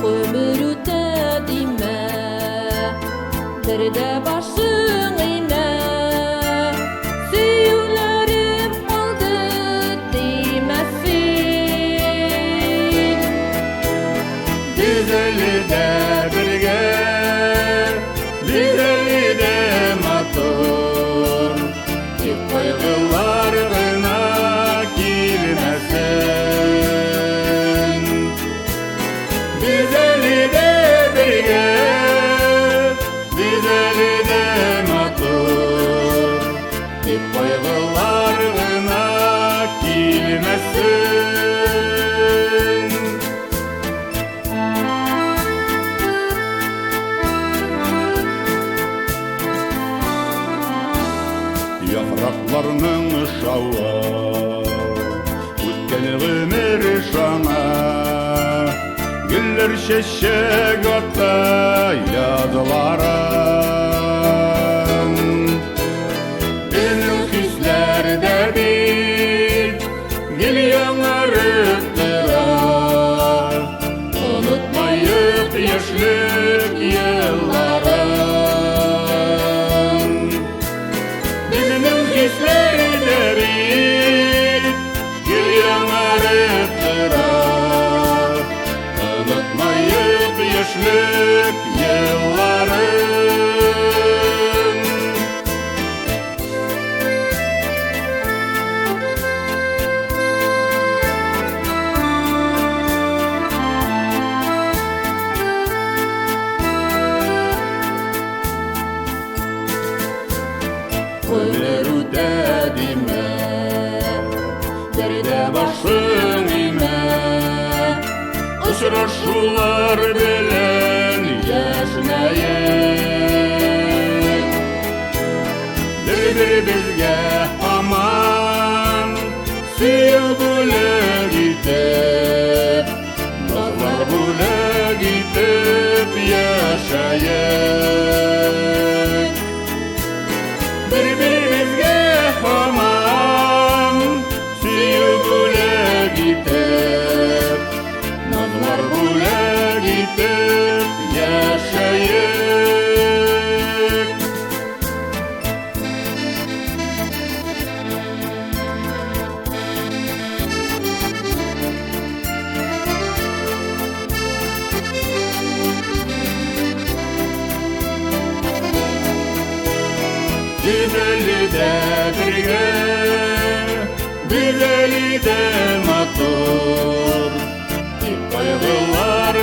ömür ötedime, derde başın eğme, süyülerim kaldı demesin. Biz elde birge, biz elde matur, tip kaygılar gına kilmesin. Biz elde birge, biz elde matur, tip kaygılar gına kilmesin. Yapraklarının ışağı, ötken ömür şana, güller şeşek atta yazıların. Benim hislerde bir gül yanarıp durar, unutmayıp yaşlık yılların. Benim hislerde bir gül yanarıp durar, unutmayıp yaşlık yılların. Ömür ötedime, derde başın eğme, uçraşular bilen yaşnayık. Bir bizge aman, suyu bule gidip, nazlar bule gidip yaşayık. Birbirimize aman, suyu bule gidip, nazlar bule gidip yaşayık. Güzeli de birge, güzeli de matur, tip kaygılar